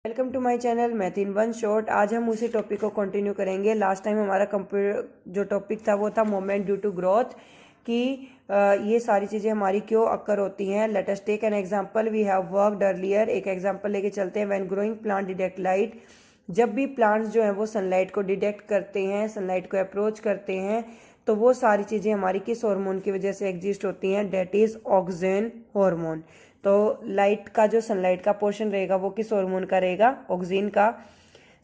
Welcome to my channel math in one shot. आज हम उसी टॉपिक को कंटिन्यू करेंगे। लास्ट टाइम हमारा जो टॉपिक था वो था मोमेंट ड्यू टू ग्रोथ, कि ये सारी चीज़ें हमारी क्यों अक्कर होती हैं। Let us take an example, we have worked earlier. एक एग्जांपल लेके चलते हैं। When growing plant detect light, जब भी प्लांट्स जो हैं वो सनलाइट को डिटेक्ट करते हैं, सनलाइट को अप्रोच करते हैं, तो वो सारी चीज़ें हमारी किस हार्मोन की वजह से एग्जिस्ट होती हैं, डेट इज ऑक्सिन हार्मोन। तो लाइट का जो सनलाइट का पोर्शन रहेगा वो किस हार्मोन का रहेगा, ऑक्सिन का।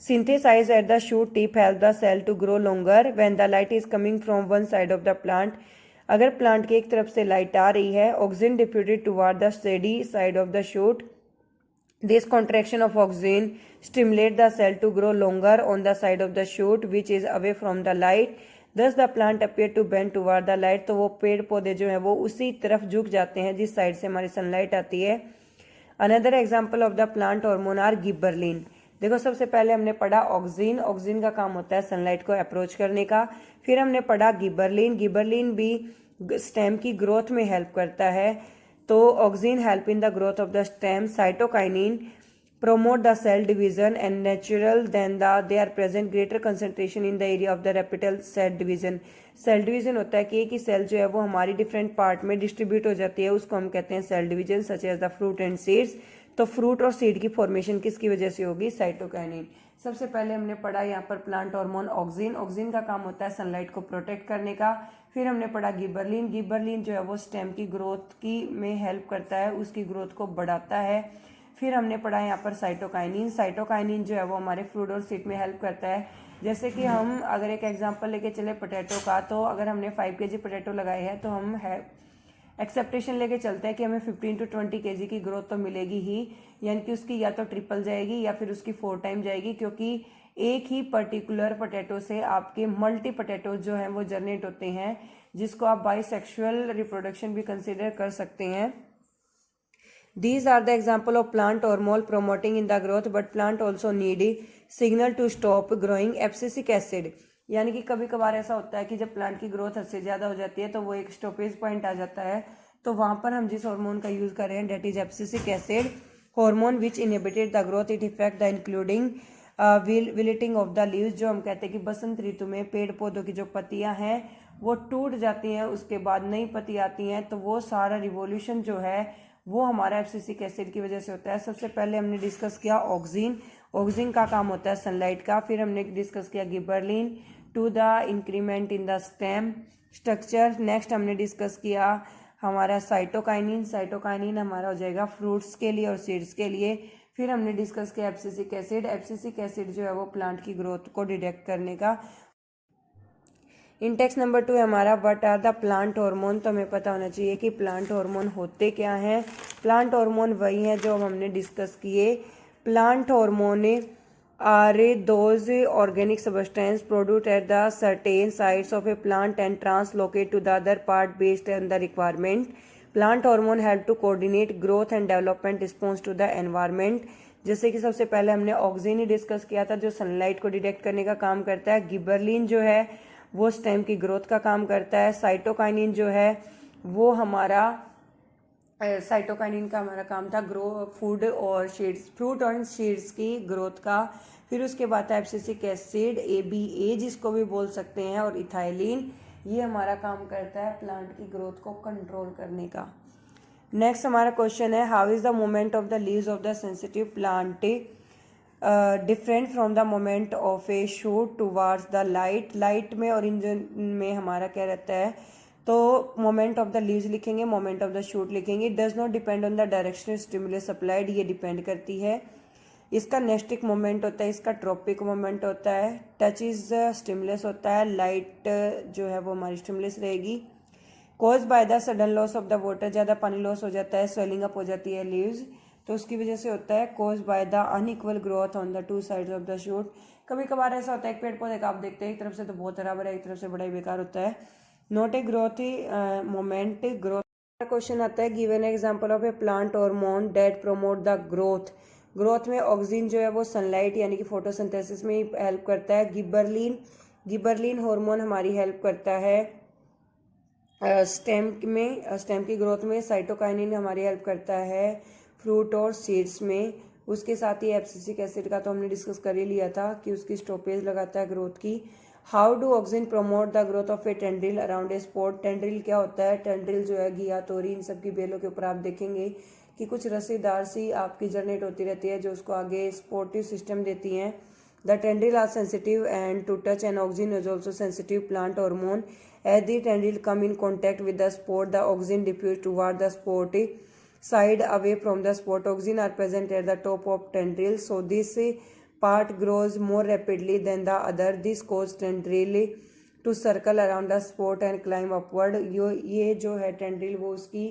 Synthesise at the shoot tip help the cell to grow longer when the light is coming from one side of the plant. अगर प्लांट की एक तरफ से लाइट आ रही है, auxin diffused toward the steady side of the shoot, this contraction of oxygen stimulate the cell to grow longer on the side of the shoot which is away from the light. Thus the plant appear to bend toward the light. तो वो पेड़ पौधे जो है वो उसी तरफ झुक जाते हैं जिस साइड से हमारी सनलाइट आती है। Another example of the plant hormone are gibberellin. देखो, सबसे पहले हमने पढ़ा ऑक्सिन। ऑक्सिन का काम होता है सनलाइट को अप्रोच करने का। फिर हमने पढ़ा गिबरलिन। गिबरलिन भी स्टेम की ग्रोथ में हेल्प करता है। तो auxin help in the growth of the stem. Cytokinin promote the cell division and natural than they are present greater concentration in the area of the repetal cell division. Cell division होता है कि एक ही cell जो है वो हमारी different part में distribute हो जाती है, उसको हम कहते हैं cell division, such as the fruit and seeds. तो फ्रूट और सीड की फॉर्मेशन किसकी वजह से होगी, साइटोकाइनिन। सबसे पहले हमने पढ़ा यहाँ पर प्लांट हार्मोन ऑक्सिन। ऑक्सिन का काम होता है सनलाइट को प्रोटेक्ट करने का। फिर हमने पढ़ा गिबरलिन। गिबरलिन जो है वो स्टेम की ग्रोथ की में हेल्प करता है, उसकी ग्रोथ को बढ़ाता है। फिर हमने पढ़ा यहाँ पर साइटोकाइनिन। साइटोकाइनिन जो है वो हमारे फ्रूट और सीड में हेल्प करता है। जैसे कि हम अगर एक एग्जांपल लेके चले पोटैटो का, तो अगर हमने 5 kg पोटैटो लगाए हैं तो हम एक्सेप्टेशन लेके चलते हैं कि हमें 15 to 20 kg की ग्रोथ तो मिलेगी ही, यानी कि उसकी या तो ट्रिपल जाएगी या फिर उसकी 4 टाइम जाएगी, क्योंकि एक ही पर्टिकुलर पोटैटो से आपके मल्टी पोटैटो जो हैं वो जनरेट होते हैं, जिसको आप बाइसेक्सुअल रिप्रोडक्शन भी कंसिडर कर सकते हैं। These are the example of plant hormone promoting in the growth, but plant also need signal to stop growing abscisic acid. यानी कि कभी कभार ऐसा होता है कि जब प्लांट की ग्रोथ हद से ज़्यादा हो जाती है तो वो एक स्टॉपेज पॉइंट आ जाता है। तो वहाँ पर हम जिस हार्मोन का यूज़ कर रहे हैं, that is abscisic acid hormone which inhibited the growth. It affect the including wilting of the leaves. जो हम कहते हैं कि बसंत ऋतु में पेड़ पौधों की जो पत्तियाँ हैं वो टूट जाती हैं, उसके बाद नई पत्ती आती हैं, तो वो सारा रिवोल्यूशन जो है वो हमारा एब्सिसिक एसिड की वजह से होता है। सबसे पहले हमने डिस्कस किया ऑक्सिन। ऑक्सिन का काम होता है सनलाइट का। फिर हमने डिस्कस किया gibberellin to the increment in the stem structure. Next हमने डिस्कस किया हमारा साइटोकाइनिन। साइटोकाइनिन हमारा हो जाएगा फ्रूट्स के लिए और सीड्स के लिए। फिर हमने डिस्कस किया एब्सिसिक एसिड। एब्सिसिक एसिड जो है वो प्लांट की ग्रोथ को डिटेक्ट करने का। इंडेक्स नंबर 2 है हमारा what are the plant hormone. तो हमें पता होना चाहिए कि प्लांट हार्मोन होते क्या हैं। प्लांट हार्मोन वही हैं जो हमने डिस्कस किए। Plant hormone are those organic substance produced at the certain sites of a plant and translocate to the other part based on the requirement. Plant hormone help to coordinate growth and development response to the environment. जैसे कि सबसे पहले हमने auxin ही discuss किया था जो sunlight को detect करने का काम करता है। गिबरलिन जो है वो स्टेम की ग्रोथ का काम करता है। साइटोकाइनिन जो है वो हमारा साइटोकाइनिन का हमारा काम था फूड और सीड्स, फ्रूट और सीड्स की ग्रोथ का। फिर उसके बाद है एब्सिसिक एसिड, ABA जिसको भी बोल सकते हैं, और इथाइलिन, ये हमारा काम करता है प्लांट की ग्रोथ को कंट्रोल करने का। नेक्स्ट हमारा क्वेश्चन है how is the movement of the leaves of the sensitive plant different from the moment of A shoot towards the light. Light में और इंजन में हमारा क्या रहता है, तो मोमेंट ऑफ द लीव्स लिखेंगे, मोमेंट ऑफ द शूट लिखेंगे। It does not depend on the directional stimulus supplied, ये डिपेंड करती है। इसका नेस्टिक मोमेंट होता है, इसका ट्रॉपिक मोमेंट होता है। टच इज स्टिमुलस होता है, लाइट जो है वो हमारी स्टिमुलस रहेगी। Cause by the sudden loss of the water, ज़्यादा पानी लॉस हो जाता है, स्वेलिंग अप हो जाती है लीव्स, तो उसकी वजह से होता है। Cause by the unequal growth on the 2 sides of the shoot. कभी कभार ऐसा होता है एक पेड़ पौधे का आप देखते हैं एक तरफ से तो बहुत हरा भरा, एक तरफ से बड़ा ही बेकार होता है। Not a growth moment growth. Question आता है given example of a plant hormone that promote the growth. Growth में ऑक्सिन जो है वो सनलाइट यानी कि फोटोसिंथेसिस में हेल्प करता है। गिबरलिन हार्मोन हमारी हेल्प करता है स्टेम की ग्रोथ में। साइटोकाइनिन हमारी हेल्प करता है फ्रूट और सीड्स में। उसके साथ ही एब्सिसिक एसिड का तो हमने डिस्कस कर ही लिया था कि उसकी स्टॉपेज लगाता है ग्रोथ की। How do auxin promote the growth of A tendril around a spot. Tendril क्या होता है, टेंड्रिल जो है घिया, तोरी, इन सब की बेलों के ऊपर आप देखेंगे कि कुछ रस्सीदार सी आपकी जनरेट होती रहती है जो उसको आगे सपोर्टिव सिस्टम देती हैं। The tendril are sensitive and to touch and auxin is also sensitive plant hormone. As the tendril come in contact with the support the auxin diffuse toward the support side away from the spot. Toxin are present at the top of tendril, so this part grows more rapidly than the other. This causes tendril to circle around the spot and climb upward. ये जो है tendril वो उसकी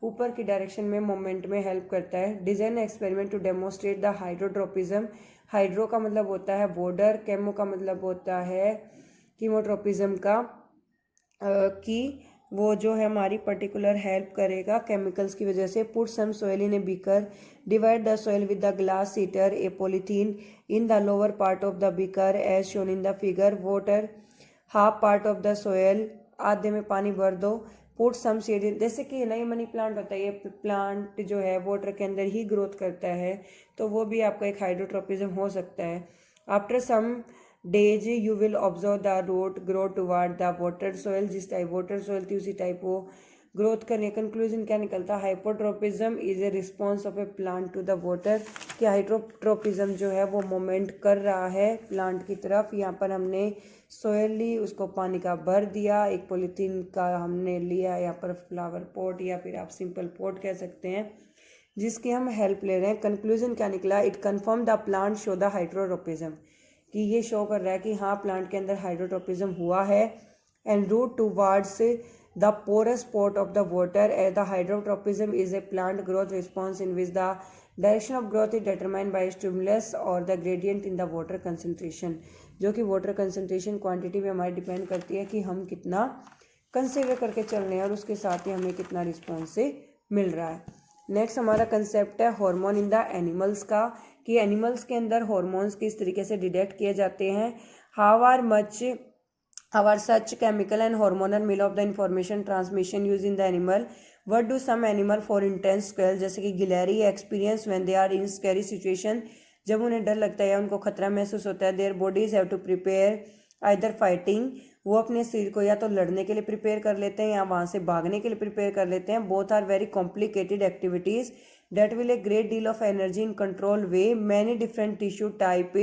ऊपर की direction में moment में help करता है। Design experiment to demonstrate the hydrotropism. Hydro का मतलब होता है बॉर्डर, केमो का मतलब होता है कीमोट्रोपिज्म का कि वो जो है हमारी पर्टिकुलर हेल्प करेगा केमिकल्स की वजह से। Put some soil in a beaker, divide the soil with the glass sheet or a polythene in the lower part of the beaker as shown in the figure. Water half part of the soil, आधे में पानी भर दो। Put some seed in, जैसे कि ना ये money plant होता है, ये प्लांट जो है वाटर के अंदर ही ग्रोथ करता है, तो वो भी आपका एक हाइड्रोट्रोपिज्म हो सकता है। After some days you will observe the root grow toward the water soil. जिस टाइप वाटर सोयल थी उसी टाइप वो ग्रोथ करने। कंक्लूजन क्या निकलता है, hydrotropism is a response of a plant to the water, कि हाइड्रोट्रोपिज्म जो है वो मोमेंट कर रहा है प्लांट की तरफ। यहाँ पर हमने सोयल ली, उसको पानी का भर दिया, एक पॉलीथीन का हमने लिया यहाँ पर फ्लावर पॉट या फिर आप सिंपल पॉट कह सकते हैं, जिसकी हम हेल्प ले रहे हैं। कंक्लूजन क्या निकला, it confirm the plant show the hydrotropism, कि ये शो कर रहा है कि हाँ प्लांट के अंदर हाइड्रोट्रोपिज्म हुआ है। And root towards the porous spot of the water as the hydrotropism is a plant growth response in which the direction of growth is determined by stimulus और the gradient in the water concentration, जो कि water concentration quantity पे हमारी depend करती है कि हम कितना कंसिडर करके चल रहे हैं और उसके साथ ही हमें कितना रिस्पॉन्स से मिल रहा है। नेक्स्ट हमारा कंसेप्ट है हार्मोन इन द एनिमल्स का, कि एनिमल्स के अंदर हार्मोन्स किस तरीके से डिटेक्ट किए जाते हैं। How are such chemical and hormonal mean of the information transmission use in the animal. What do some animal for intense scale, जैसे कि गिलहरी experience when they are in scary situation, जब उन्हें डर लगता है या उनको खतरा महसूस होता है। Their bodies have to prepare either fighting, वो अपने शरीर को या तो लड़ने के लिए प्रिपेयर कर लेते हैं या वहाँ से भागने के लिए प्रिपेयर कर लेते हैं। Both are very complicated activities that will a great deal of energy in control way. Many different tissue type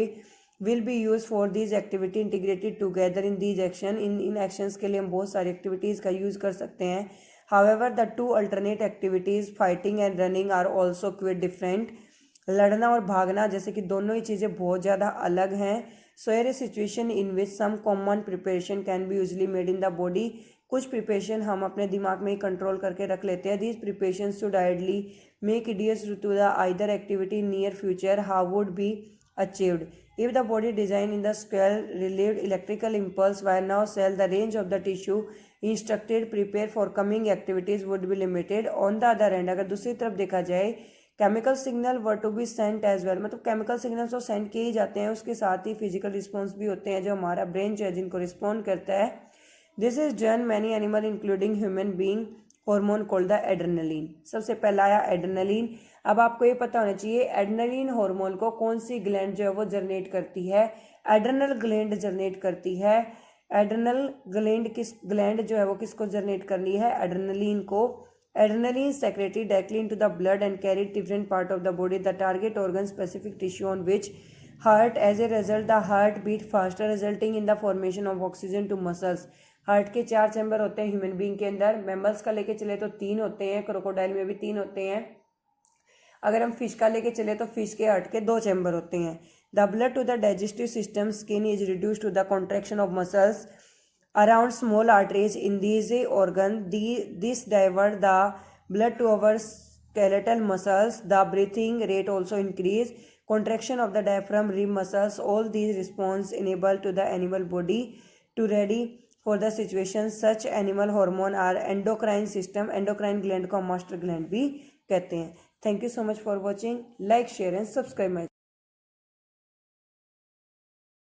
will be used for these activity integrated together in these action. In actions के लिए हम बहुत सारी activities का use कर सकते हैं। However, the two alternate activities fighting and running are also quite different. लड़ना और भागना जैसे कि दोनों ही चीज़ें बहुत ज़्यादा अलग हैं। So here a situation in which some common preparation can be usually made in the body. कुछ प्रिपरेशन हम अपने दिमाग में ही कंट्रोल करके रख लेते हैं। These preparation should ideally make ideas to the either activity near future how would be achieved if the body design in the scale relieved electrical impulse wire now cell the range of the tissue instructed prepare for coming activities would be limited. On the other end अगर दूसरी तरफ देखा जाए chemical signal were to be sent as well, मतलब chemical signals तो send किए ही जाते हैं, उसके साथ ही फिजिकल रिस्पॉन्स भी होते हैं जो हमारा ब्रेन जो है जिनको रिस्पॉन्ड करता है। This is done many animal including human being hormone called the adrenaline. सबसे पहला आया एड्रेनलिन। अब आपको ये पता होना चाहिए एड्रेनलिन हार्मोन को कौन सी ग्लैंड जो है वो जनरेट करती है, एड्रेनल ग्लैंड जनरेट करती है। एड्रेनल ग्लैंड जो है वो किसको जनरेट करनी है, एड्रेनलिन को। Adrenaline secreted directly into the blood and carried different part of the body, the target organ specific tissue on which heart. As a result the heart beat faster resulting in the formation of oxygen to muscles. Heart के 4 chamber होते हैं human being के अंदर, mammals का लेके चले तो 3 होते हैं, क्रोकोडाइल में भी 3 होते हैं। अगर हम फिश का लेके चले तो फिश के हार्ट के 2 चैम्बर होते हैं। The blood to the digestive system skin is reduce to the contraction of muscles around small arteries in these organ. This divert the blood to our skeletal muscles. The breathing rate also increase. Contraction of the diaphragm, rib muscles, all these response enable to the animal body to ready for the situation. Such animal hormone are endocrine system. Endocrine gland को master gland भी कहते हैं। Thank you so much for watching. Like, share and subscribe my